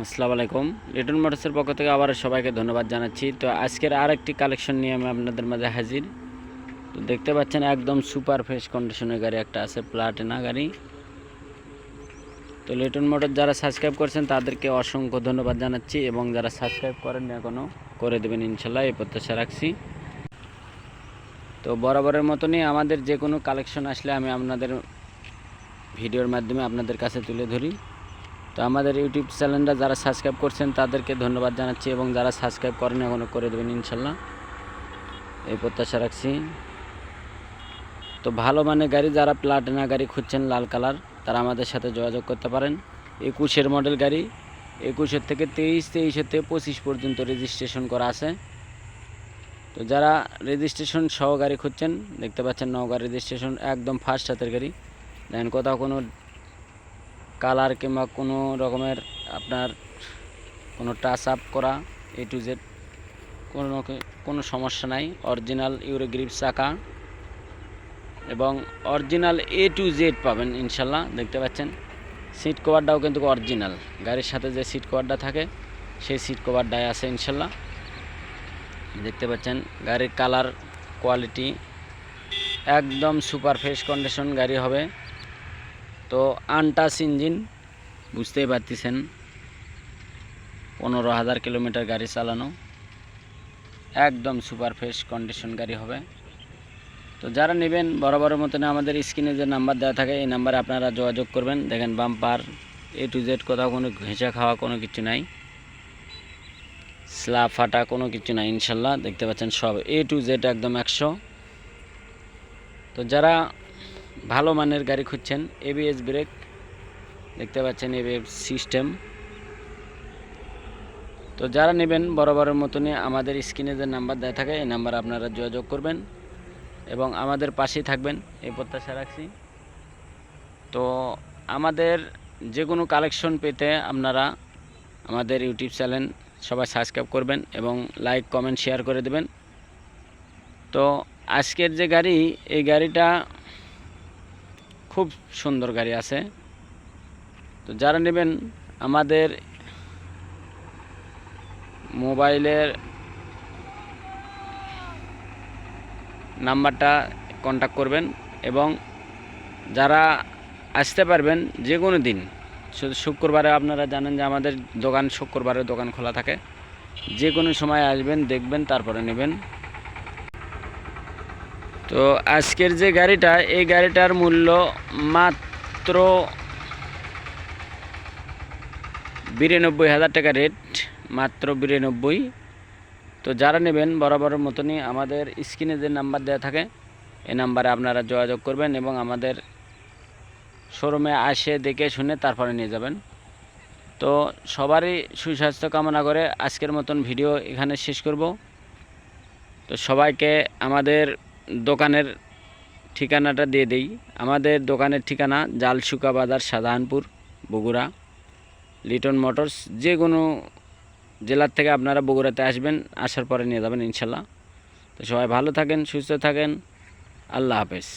আসসালামু আলাইকুম। লিটন মোটরসের পক্ষ থেকে আবার সবাইকে ধন্যবাদ জানাচ্ছি। তো আজকের আরেকটি কালেকশন নিয়ে আমি আপনাদের মাঝে হাজির। তো দেখতে পাচ্ছেন একদম সুপার ফ্রেশ কন্ডিশনের গাড়ি একটা আছে, প্লাটিনা গাড়ি। তো লিটন মোটর যারা সাবস্ক্রাইব করছেন তাদেরকে অসংখ্য ধন্যবাদ জানাচ্ছি, এবং যারা সাবস্ক্রাইব করেন এখনও করে দেবেন ইনশাল্লাহ, এই প্রত্যাশা রাখছি। তো বরাবরের মতনই আমাদের যে কোনো কালেকশন আসলে আমি আপনাদের ভিডিওর মাধ্যমে আপনাদের কাছে তুলে ধরি। তো আমাদের ইউটিউব চ্যানেলটা যারা সাবস্ক্রাইব করছেন তাদেরকে ধন্যবাদ জানাচ্ছি, এবং যারা সাবস্ক্রাইব করেন এখনও করে দেবেন ইনশাল্লাহ, এই প্রত্যাশা রাখছি। তো ভালো মানের গাড়ি, যারা প্লাটিনা গাড়ি খুঁজছেন লাল কালার, তারা আমাদের সাথে যোগাযোগ করতে পারেন। 21-এর মডেল গাড়ি, 21-এর থেকে 23-23-এর থেকে 25 পর্যন্ত রেজিস্ট্রেশন করা আছে। তো যারা রেজিস্ট্রেশন সহ গাড়ি খুঁজছেন, দেখতে পাচ্ছেন নওগাঁ রেজিস্ট্রেশন, একদম ফার্স্ট হাতের গাড়ি। দেখেন কোথাও কোনো কালার কিংবা কোনো রকমের আপনার কোনো টাচ আপ করা A to Z কোনো সমস্যা নাই। অরিজিনাল ইউরো গ্রিপ চাকা এবং অরিজিনাল A to Z পাবেন ইনশাল্লাহ। দেখতে পাচ্ছেন সিট কভারটাও কিন্তু অরিজিনাল, গাড়ির সাথে যে সিট কভারটা থাকে সেই সিট কভারটাই আছে ইনশাল্লাহ। দেখতে পাচ্ছেন গাড়ির কালার কোয়ালিটি একদম সুপার ফ্রেশ কন্ডিশন গাড়ি হবে। তো আনটাচ ইঞ্জিন, বুঝতেই পারতেছেন 15,000 কিলোমিটার গাড়ি চালানো, একদম সুপার ফ্রেশ কন্ডিশন গাড়ি হবে। তো যারা নেবেন বরাবরের মতন আমাদের স্ক্রিনে যে নাম্বার দেওয়া থাকে এই নাম্বারে আপনারা যোগাযোগ করবেন। দেখেন বাম্পার A to Z, কোথাও কোনো ঘেঁষা খাওয়া কোনো কিছু নাই, স্ল্যাব ফাটা কোনো কিছু নাই ইনশাল্লাহ। দেখতে পাচ্ছেন সব A to Z একদম 100। তো যারা ভালো মানের গাড়ি খুঁজছেন, ABS ব্রেক, দেখতে পাচ্ছেন ABS সিস্টেম। তো যারা নেবেন বরাবরের মতনই আমাদের স্ক্রিনে যে নাম্বার দেওয়া থাকে এই নাম্বারে আপনারা যোগাযোগ করবেন এবং আমাদের পাশেই থাকবেন, এই প্রত্যাশা রাখছি। তো আমাদের যে কোনো কালেকশন পেতে আপনারা আমাদের ইউটিউব চ্যানেল সবাই সাবস্ক্রাইব করবেন এবং লাইক কমেন্ট শেয়ার করে দেবেন। তো আজকের যে গাড়ি, এই গাড়িটা খুব সুন্দর গাড়ি আছে। তো যারা নেবেন আমাদের মোবাইলের নাম্বারটা কন্ট্যাক্ট করবেন, এবং যারা আসতে পারবেন যে কোনো দিন, শুধু শুক্রবারে আপনারা জানেন যে আমাদের দোকান শুক্রবারে দোকান খোলা থাকে, যে কোনো সময় আসবেন, দেখবেন, তারপরে নেবেন। তো আজকের যে গাড়িটা, এই গাড়িটার মূল্য মাত্র 92,000 টাকা রেট, মাত্র 92। তো যারা নেবেন বরাবরের মতনই আমাদের স্ক্রিনে যে নাম্বার দেওয়া থাকে এই নাম্বারে আপনারা যোগাযোগ করবেন এবং আমাদের শোরুমে আসে দেখে শুনে তারপরে নিয়ে যাবেন। তো সবারই সুস্বাস্থ্য কামনা করে আজকের মতন ভিডিও এখানে শেষ করব। তো সবাইকে আমাদের দোকানের ঠিকানাটা দিয়ে দেই। আমাদের দোকানের ঠিকানা জালশুকা বাজার, শাহজাহানপুর, বগুড়া। লিটন মোটরস, যে কোনো জেলার থেকে আপনারা বগুড়াতে আসবেন, আসার পরে নিয়ে যাবেন ইনশাল্লাহ। তো সবাই ভালো থাকেন, সুস্থ থাকেন, আল্লাহ হাফেজ।